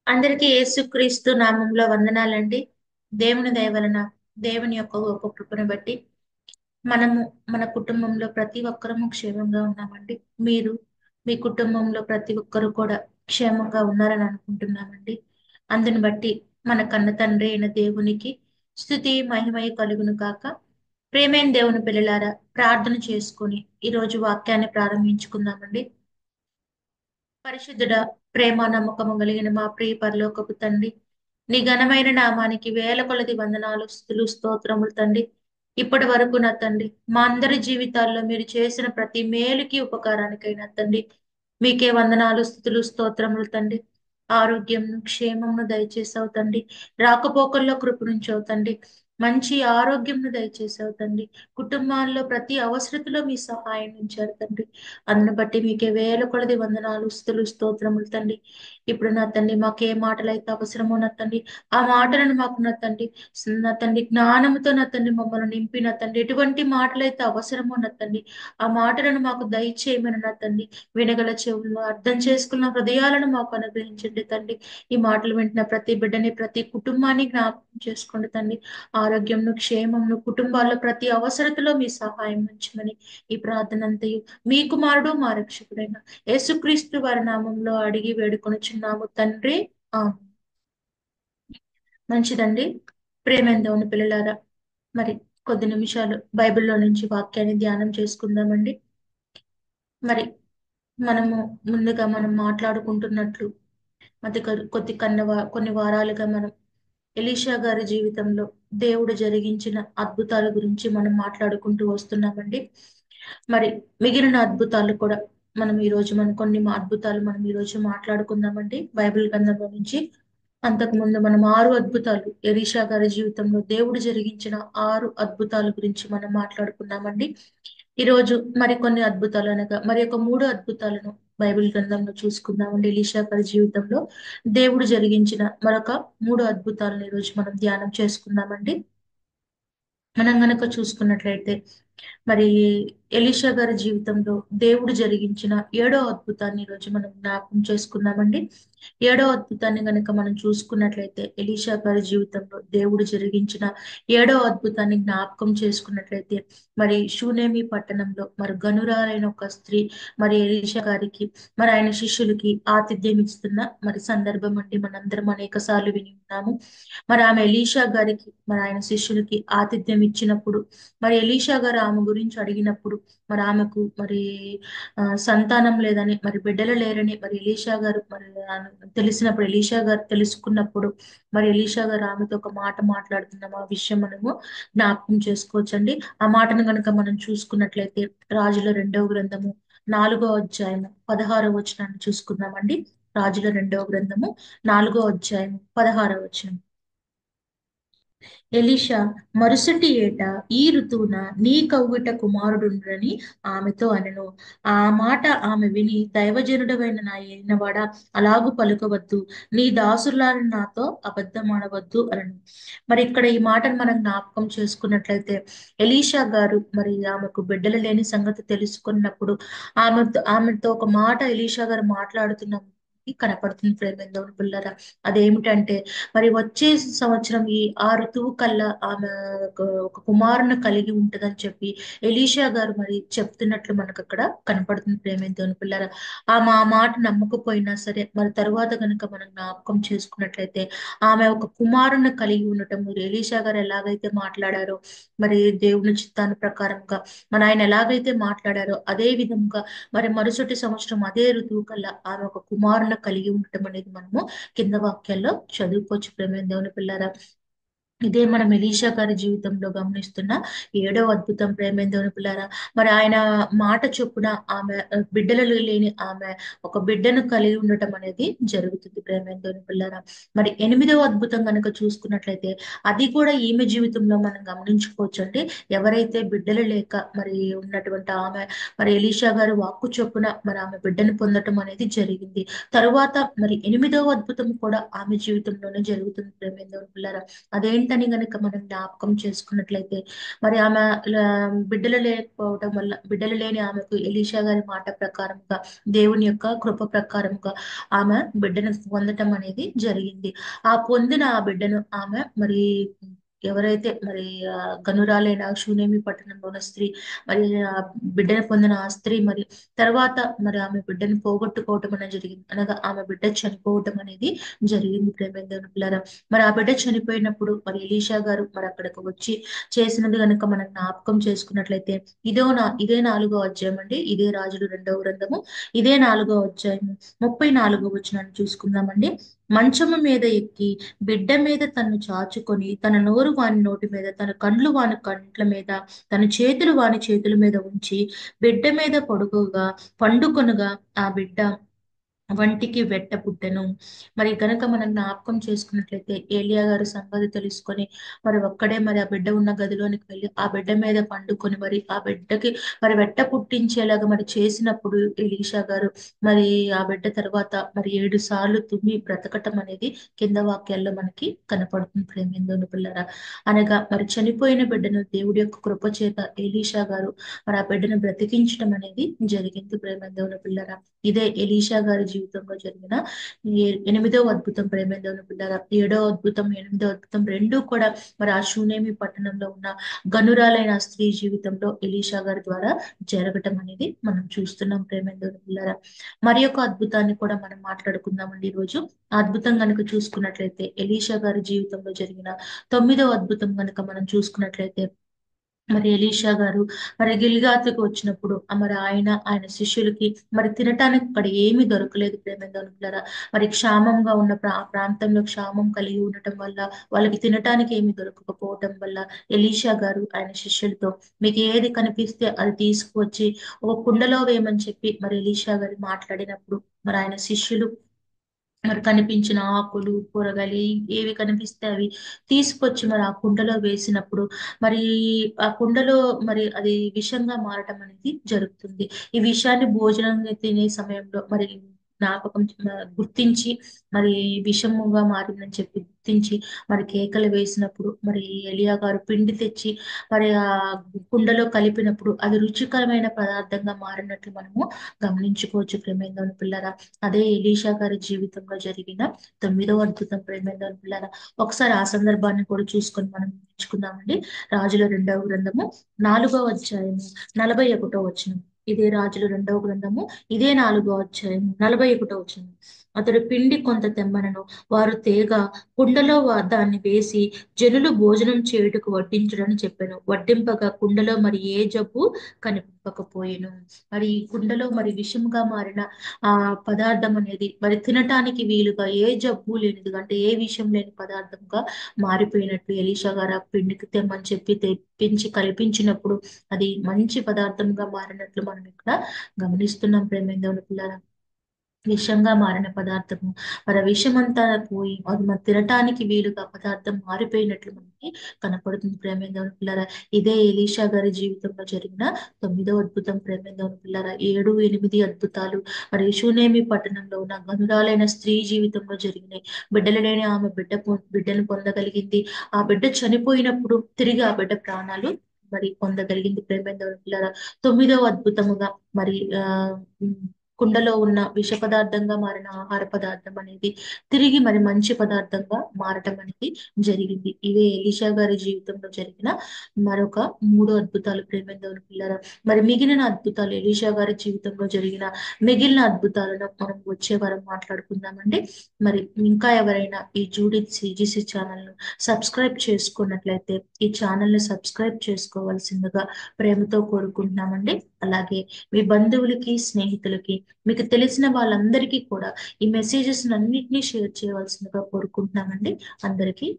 అందరికీ యేసుక్రీస్తు నామంలో వందనాలండి. దేవుని దయ వలన దేవుని యొక్క గొప్ప కృపను బట్టి మనము మన కుటుంబంలో ప్రతి ఒక్కరము క్షేమంగా ఉన్నామండి. మీరు మీ కుటుంబంలో ప్రతి ఒక్కరు కూడా క్షేమంగా ఉన్నారని అనుకుంటున్నామండి. అందుని బట్టి మన కన్న తండ్రి అయిన దేవునికి స్తుతి మహిమయ కలుగును కాక. ప్రేమైన దేవుని పిల్లలారా, ప్రార్థన చేసుకొని ఈరోజు వాక్యాన్ని ప్రారంభించుకుందామండి. పరిశుద్ధుడ, ప్రేమ నమ్మకము కలిగిన మా ప్రియ పరలోకపు తండ్రి, నీ ఘనమైన నామానికి వేల కొలది వందనాలు, స్తుతులు, స్తోత్రములు తండ్రి. ఇప్పటి వరకు నా తండ్రి, మా అందరి జీవితాల్లో మీరు చేసిన ప్రతి మేలుకి ఉపకారానికైనా తండ్రి, మీకే వందనాలు, స్తుతులు, స్తోత్రములు తండ్రి. ఆరోగ్యంను క్షేమమును దయచేసావు తండ్రి. రాకపోకల్లో కృపణించావు తండ్రి. మంచి ఆరోగ్యంను దయచేసావు తండ్రి. కుటుంబాల్లో ప్రతి అవసరతలో మీ సహాయం ఉంచారు తండ్రి. అందును బట్టి మీకే వేల కొలది వందనాలు, స్తుతులు, స్తోత్రములు తండ్రి. ఇప్పుడు నా తండ్రి, మాకే మాటలు అయితే అవసరమో నా తండ్రి, ఆ మాటలను మాకు నా తండ్రి, నా తండ్రి జ్ఞానముతో నా తండ్రి మమ్మల్ని నింపి నా తండ్రి, ఎటువంటి మాటలు అయితే అవసరమో నా తండ్రి, ఆ మాటలను మాకు దయచేయమని నా తండ్రి, వినగల చెవులను అర్థం చేసుకున్న హృదయాలను మాకు అనుగ్రహించండి తండ్రి. ఈ మాటలు వింటున్న ప్రతి బిడ్డని, ప్రతి కుటుంబాన్ని జ్ఞాపకం చేసుకోండి తండ్రి. ఆరోగ్యంను క్షేమంను కుటుంబాల్లో ప్రతి అవసరతలో మీ సహాయం ఉంచమని ఈ ప్రార్థన అంతయు మీ కుమారుడు మా రక్షకుడైన యేసుక్రీస్తు వారి నామంలో అడిగి వేడుకొనుచున్నాము తండ్రి. ఆ మంచిదండి. ప్రేమైన దేవుని పిల్లలారా, మరి కొద్ది నిమిషాలు బైబిల్లో నుంచి వాక్యాన్ని ధ్యానం చేసుకుందామండి. మరి మనము ముందుగా మనం మాట్లాడుకుంటున్నట్లు మధ్య కొన్ని వారాలుగా మనం ఎలీషా గారి జీవితంలో దేవుడు జరిగించిన అద్భుతాల గురించి మనం మాట్లాడుకుంటూ వస్తున్నామండి. మరి మిగిలిన అద్భుతాలు కూడా మనం కొన్ని అద్భుతాలు మనం ఈ రోజు మాట్లాడుకుందామండి బైబిల్ గ్రంథంలో నుంచి. అంతకుముందు మనం 6 అద్భుతాలు, ఎలీషా గారి జీవితంలో దేవుడు జరిగించిన 6 అద్భుతాల గురించి మనం మాట్లాడుకున్నామండి. ఈ రోజు మరికొన్ని అద్భుతాలు అనగా మరి ఒక 3 అద్భుతాలను బైబిల్ గ్రంథంలో చూసుకుందామండి. ఎలీషా గారి జీవితంలో దేవుడు జరిగించిన మరొక 3 అద్భుతాలను ఈ రోజు మనం ధ్యానం చేసుకుందామండి. మనం గనక చూసుకున్నట్లయితే మరి ఎలీషా గారి జీవితంలో దేవుడు జరిగించిన 7వ అద్భుతాన్ని ఈరోజు మనం జ్ఞాపకం చేసుకుందామండి. 7వ అద్భుతాన్ని గనక మనం చూసుకున్నట్లయితే, ఎలీషా గారి జీవితంలో దేవుడు జరిగించిన 7వ అద్భుతాన్ని జ్ఞాపకం చేసుకున్నట్లయితే, మరి షూనేమి పట్టణంలో మరి గనురాలైన ఒక స్త్రీ మరి ఎలీషా గారికి మరి ఆయన శిష్యులకి ఆతిథ్యం ఇస్తున్న మరి సందర్భం అండి. మనందరం అనేక సార్లు విని ఉన్నాము. మరి ఆమె ఎలీషా గారికి మరి ఆయన శిష్యులకి ఆతిథ్యం ఇచ్చినప్పుడు, మరి ఎలీషా గారు ఆమె గురించి అడిగినప్పుడు, మరి ఆమెకు మరి సంతానం లేదని, మరి బిడ్డలు లేరని మరి ఎలీషా గారు మరి తెలిసినప్పుడు, ఎలీషా గారు తెలుసుకున్నప్పుడు, మరి ఎలీషా గారు ఆమెతో ఒక మాట మాట్లాడుతున్నాం. ఆ విషయం మనము జ్ఞాపకం చేసుకోవచ్చండి. ఆ మాటను కనుక మనం చూసుకున్నట్లయితే రాజుల 2వ గ్రంథము 4వ అధ్యాయము 16వ వచనాన్ని చూసుకుందామండి. రాజుల 2వ గ్రంథము 4వ అధ్యాయం 16వ వచనం. ఎలీషా మరుసటి ఏట ఈ ఋతువున నీ కౌగిట కుమారుడుండునని ఆమెతో అనెను. ఆ మాట ఆమె విని, దైవజనుడవైన నా ఏలినవాడా, అలాగు పలుకవద్దు, నీ దాసురాలిని నాతో అబద్ధమాడవద్దు అనను. మరి ఇక్కడ ఈ మాటను మనం జ్ఞాపకం చేసుకున్నట్లయితే, ఎలీషా గారు మరి ఆమెకు బిడ్డలు లేని సంగతి తెలుసుకున్నప్పుడు ఆమెతో ఒక మాట ఎలీషా గారు మాట్లాడుతున్న కనపడుతుంది. ప్రేమ దేవుని పిల్లరా, అదేమిటంటే, మరి వచ్చే సంవత్సరం ఈ ఆ ఋతువు కల్లా ఆమె ఒక కుమారుని కలిగి ఉంటదని చెప్పి ఎలీషా గారు మరి చెప్తున్నట్లు మనకు అక్కడ కనపడుతుంది. ప్రేమేంతోని పిల్లర, ఆమె ఆ మాట నమ్మకపోయినా సరే, మరి తరువాత కనుక మనం జ్ఞాపకం చేసుకున్నట్లయితే, ఆమె ఒక కుమారుని కలిగి ఉండటం, మరి ఎలీషా గారు ఎలాగైతే మాట్లాడారో, మరి దేవుని చిత్తాన్ని ప్రకారంగా మరి ఆయన ఎలాగైతే మాట్లాడారో అదే విధంగా మరి మరుసటి సంవత్సరం అదే ఋతువు కల్లా ఆమె ఒక కుమారుని కలిగి ఉండటం అనేది మనము కింద వాక్యాల్లో చదువుకోవచ్చు. ప్రేమ దేవుని పిల్లారా, ఇదే మనం ఎలీషా గారి జీవితంలో గమనిస్తున్న 7వ అద్భుతం. ప్రేమ దేవుని పిల్లారా, మరి ఆయన మాట చొప్పున ఆమె బిడ్డలు లేని ఆమె ఒక బిడ్డను కలిగి ఉండటం అనేది జరుగుతుంది. ప్రేమ దేవుని పిల్లారా, మరి 8వ అద్భుతం కనుక చూసుకున్నట్లయితే, అది కూడా ఈమె జీవితంలో మనం గమనించుకోవచ్చు అండి. ఎవరైతే బిడ్డలు లేక మరి ఉన్నటువంటి ఆమె మరి ఎలీషా గారి వాక్కు చొప్పున మరి ఆమె బిడ్డను పొందటం అనేది జరిగింది. తరువాత మరి 8వ అద్భుతం కూడా ఆమె జీవితంలోనే జరుగుతుంది. ప్రేమ దేవుని పిల్లారా, అదేంటంటే ఏంటని గనక మనం జ్ఞాపకం చేసుకున్నట్లయితే, మరి ఆమె బిడ్డలు లేకపోవడం వల్ల, బిడ్డలు లేని ఆమెకు ఎలీషా గారి మాట ప్రకారంగా, దేవుని యొక్క కృప ప్రకారంగా ఆమె బిడ్డను పొందటం అనేది జరిగింది. ఆ పొందిన ఆ బిడ్డను ఆమె మరి ఎవరైతే మరి గనురాలైన షూనేమి పట్టణంలో ఉన్న స్త్రీ, మరి ఆ బిడ్డను పొందిన ఆ స్త్రీ మరి తర్వాత మరి ఆమె బిడ్డను పోగొట్టుకోవటం అనేది జరిగింది. అనగా ఆమె బిడ్డ చనిపోవటం అనేది జరిగింది. ప్రేమ దేవుని పిల్లరా, మరి ఆ బిడ్డ చనిపోయినప్పుడు మరి ఎలీషా గారు మరి అక్కడికి వచ్చి చేసినది కనుక మనం జ్ఞాపకం చేసుకున్నట్లయితే, ఇదే 4వ అధ్యాయం అండి. ఇదే రాజులు 2వ గ్రంథము, ఇదే 4వ అధ్యాయం 34వ వచనాన్ని చూసుకుందామండి. మంచము మీద ఎక్కి బిడ్డ మీద తన్ను చాచుకొని, తన నోరు వాని నోటి మీద, తన కండ్లు వాని కంట్ల మీద, తన చేతులు వాని చేతుల మీద ఉంచి బిడ్డ మీద పండుకొనగా ఆ బిడ్డ వంటికి వెట్ట పుట్టెను. మరి గనక మనం జ్ఞాపకం చేసుకున్నట్లయితే, ఏలియా గారు సంగతి తెలుసుకొని మరి ఒక్కడే మరి ఆ బిడ్డ ఉన్న గదిలోనికి వెళ్ళి ఆ బిడ్డ మీద పండుకొని మరి ఆ బిడ్డకి మరి వెట్ట పుట్టించేలాగా మరి చేసినప్పుడు ఎలీషా గారు మరి ఆ బిడ్డ తర్వాత మరి 7 సార్లు తుమ్మి బ్రతకటం అనేది కింద వాక్యాల్లో మనకి కనపడుతుంది. ప్రేమేందోని పిల్లరా, అనగా మరి చనిపోయిన బిడ్డను దేవుడి యొక్క కృప చేత ఎలీషా గారు మరి ఆ బిడ్డను బ్రతికించడం అనేది జరిగింది. ప్రేమేందోని పిల్లరా, ఇదే ఎలీషా గారి జీవితంలో జరిగిన 8వ అద్భుతం. ప్రేమేందోని పిల్లరా, 7వ అద్భుతం, 8వ అద్భుతం రెండూ కూడా మరి ఆ షూనేమి పట్టణంలో ఉన్న గనురాలైన ఆ స్త్రీ జీవితంలో ఎలీషా గారి ద్వారా జరగటం అనేది మనం చూస్తున్నాం. ప్రేమేందోని పిల్లరా, మరి యొక్క అద్భుతాన్ని కూడా మనం మాట్లాడుకుందామండి ఈరోజు. ఆ అద్భుతం కనుక చూసుకున్నట్లయితే, ఎలీషా గారి జీవితంలో జరిగిన 9వ అద్భుతం కనుక మనం చూసుకున్నట్లయితే, మరి ఎలీషా గారు మరి గిల్గాతుకు వచ్చినప్పుడు మరి ఆయన శిష్యులకి మరి తినటానికి అక్కడ ఏమీ దొరకలేదు. ప్రేమేంద్రులారా, మరి క్షామంగా ఉన్న ఆ ప్రాంతంలో క్షామం కలిగి ఉండటం వల్ల వాళ్ళకి తినటానికి ఏమీ దొరకకపోవటం వల్ల ఎలీషా గారు ఆయన శిష్యులతో మీకు ఏది కనిపిస్తే అది తీసుకువచ్చి ఒక కుండలో వేయమని చెప్పి మరి ఎలీషా గారు మాట్లాడినప్పుడు మరి ఆయన శిష్యులు మరి కనిపించిన ఆకులు, కూరగాయలు ఏవి కనిపిస్తే అవి తీసుకొచ్చి మరి ఆ కుండలో వేసినప్పుడు మరి ఆ కుండలో మరి అది విషంగా మారటం అనేది జరుగుతుంది. ఈ విషాన్ని భోజనం తినే సమయంలో మరి జ్ఞాపకం గుర్తించి మరి విషముగా మారిందని చెప్పి గుర్తించి మరి కేకలు వేసినప్పుడు మరి ఎలియా గారు పిండి తెచ్చి మరి ఆ కుండలో కలిపినప్పుడు అది రుచికరమైన పదార్థంగా మారినట్లు మనము గమనించుకోవచ్చు. ప్రేమేంద్రుని పిల్లరా, అదే ఎలీషా గారి జీవితంలో జరిగిన 9వ అద్భుతం. ప్రేమేంద్రుని పిల్లరా, ఒకసారి ఆ సందర్భాన్ని కూడా చూసుకొని మనం నేర్చుకుందామండి. రాజుల 2వ గ్రంథము 4వ అధ్యాయము 41వ వచనం. ఇదే రాజుల 2వ గ్రంథము, ఇదే 4వ అధ్యాయము 41వ వచనం. అతడు పిండి కొంత తెమ్మనను, వారు తేగా కుండలో దాన్ని వేసి జనులు భోజనం చేయుటకు వడ్డించుడని చెప్పాను. వడ్డింపగా కుండలో మరి ఏ జబ్బు కనిపింపకపోయేను. మరి ఈ కుండలో మరి విషముగా మారిన ఆ పదార్థం అనేది మరి తినటానికి వీలుగా ఏ జబ్బు లేనిదిగా, అంటే ఏ విషయం లేని పదార్థంగా మారిపోయినట్టు ఎలీషా గారు ఆ పిండికి తెమ్మని చెప్పి తెప్పించి కల్పించినప్పుడు అది మంచి పదార్థంగా మారినట్లు మనం ఇక్కడ గమనిస్తున్నాం. ప్రేమేంద్రుని పిల్లల, విషంగా మారిన పదార్థము మరి ఆ విషమంతా పోయి అది మరి తినటానికి వీలుగా పదార్థం మారిపోయినట్లు మనకి కనపడుతుంది. ప్రేమేంద్రుని పిల్లరా, ఇదే ఎలీషా గారి జీవితంలో జరిగిన 9వ అద్భుతం. ప్రేమేంద్రుని పిల్లరా, 7, 8 అద్భుతాలు మరి షూనేమి పట్టణంలో ఉన్న గనురాలైన స్త్రీ జీవితంలో జరిగినాయి. బిడ్డలు లేని ఆమె బిడ్డను పొందగలిగింది. ఆ బిడ్డ చనిపోయినప్పుడు తిరిగి ఆ బిడ్డ ప్రాణాలు మరి పొందగలిగింది. ప్రేమేంద్రుని పిల్లరా, 9వ అద్భుతముగా మరి కుండలో ఉన్న విష పదార్థంగా మారిన ఆహార పదార్థం అనేది తిరిగి మరి మంచి పదార్థంగా మారటం అనేది జరిగింది. ఇవే ఎలీషా గారి జీవితంలో జరిగిన మరొక 3 అద్భుతాలు. ప్రేమేంద్రుని పిల్లరా, మరి మిగిలిన అద్భుతాలు, ఎలీషా గారి జీవితంలో జరిగిన మిగిలిన అద్భుతాలను మనం వచ్చే వారం మాట్లాడుకుందామండి. మరి ఇంకా ఎవరైనా ఈ జూడిత్ సిజిసి ఛానల్ ను సబ్స్క్రైబ్ చేసుకున్నట్లయితే ఈ ఛానల్ ని సబ్స్క్రైబ్ చేసుకోవాల్సిందిగా ప్రేమతో కోరుకుంటున్నామండి. అలాగే మీ బంధువులకి, స్నేహితులకి, మీకు తెలిసిన వాళ్ళందరికీ కూడా ఈ మెసేజెస్ అన్నిటినీ షేర్ చేయవలసిందిగా కోరుకుంటున్నామండి. అందరికీ